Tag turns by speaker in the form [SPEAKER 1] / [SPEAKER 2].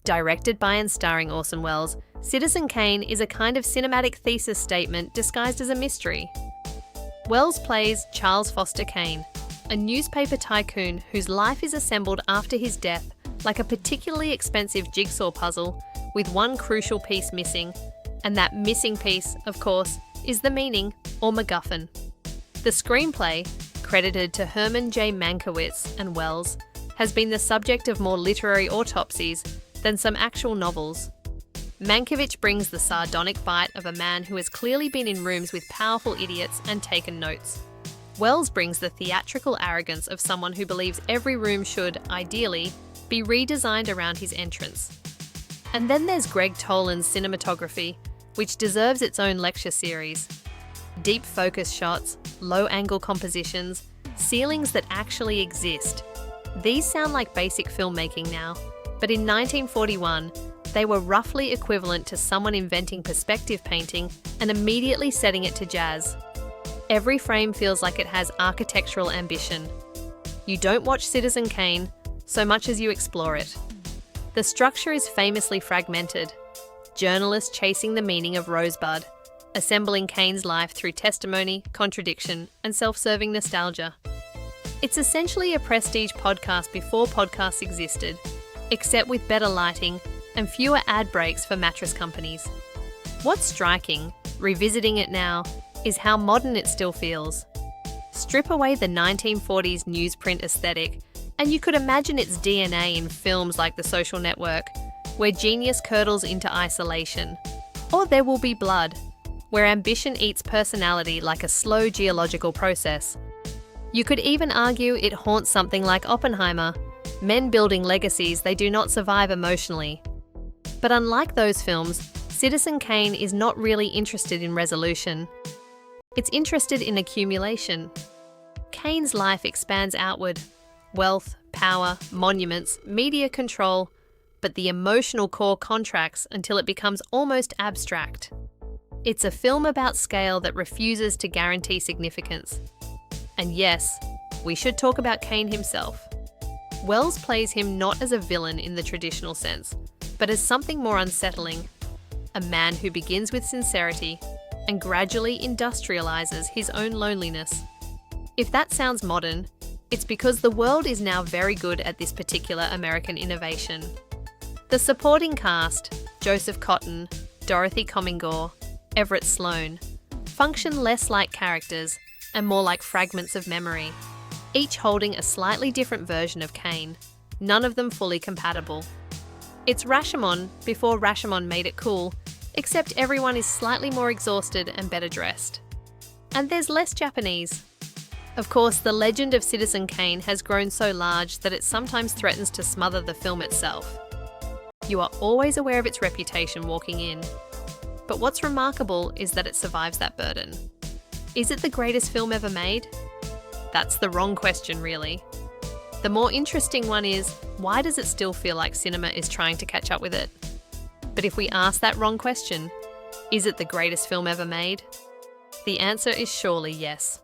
[SPEAKER 1] Directed by and starring Orson Welles, Citizen Kane is a kind of cinematic thesis statement disguised as a mystery. Welles plays Charles Foster Kane, a newspaper tycoon whose life is assembled after his death like a particularly expensive jigsaw puzzle with one crucial piece missing, and that missing piece, of course, is the meaning, or MacGuffin. The screenplay, credited to Herman J. Mankiewicz and Welles, has been the subject of more literary autopsies than some actual novels. Mankiewicz brings the sardonic bite of a man who has clearly been in rooms with powerful idiots and taken notes. Welles brings the theatrical arrogance of someone who believes every room should, ideally, be redesigned around his entrance. And then there's Gregg Toland's cinematography, which deserves its own lecture series. Deep focus shots, low-angle compositions, ceilings that actually exist. These sound like basic filmmaking now, but in 1941, they were roughly equivalent to someone inventing perspective painting and immediately setting it to jazz. Every frame feels like it has architectural ambition. You don't watch Citizen Kane so much as you explore it. The structure is famously fragmented. Journalists chasing the meaning of Rosebud, assembling Kane's life through testimony, contradiction, and self-serving nostalgia. It's essentially a prestige podcast before podcasts existed, except with better lighting and fewer ad breaks for mattress companies. What's striking, revisiting it now, is how modern it still feels. Strip away the 1940s newsprint aesthetic, and you could imagine its DNA in films like The Social Network, where genius curdles into isolation. Or There Will Be Blood, where ambition eats personality like a slow geological process. You could even argue it haunts something like Oppenheimer, men building legacies they do not survive emotionally. But unlike those films, Citizen Kane is not really interested in resolution. It's interested in accumulation. Kane's life expands outward. Wealth, power, monuments, media control, but the emotional core contracts until it becomes almost abstract. It's a film about scale that refuses to guarantee significance. And yes, we should talk about Kane himself. Welles plays him not as a villain in the traditional sense, but as something more unsettling. A man who begins with sincerity and gradually industrializes his own loneliness. If that sounds modern, it's because the world is now very good at this particular American innovation. The supporting cast, Joseph Cotten, Dorothy Comingore, Everett Sloane, function less like characters and more like fragments of memory, each holding a slightly different version of Kane, none of them fully compatible. It's Rashomon before Rashomon made it cool, except everyone is slightly more exhausted and better dressed. And there's less Japanese. Of course, the legend of Citizen Kane has grown so large that it sometimes threatens to smother the film itself. You are always aware of its reputation walking in. But what's remarkable is that it survives that burden. Is it the greatest film ever made? That's the wrong question, really. The more interesting one is, why does it still feel like cinema is trying to catch up with it? But if we ask that wrong question, is it the greatest film ever made? The answer is surely yes.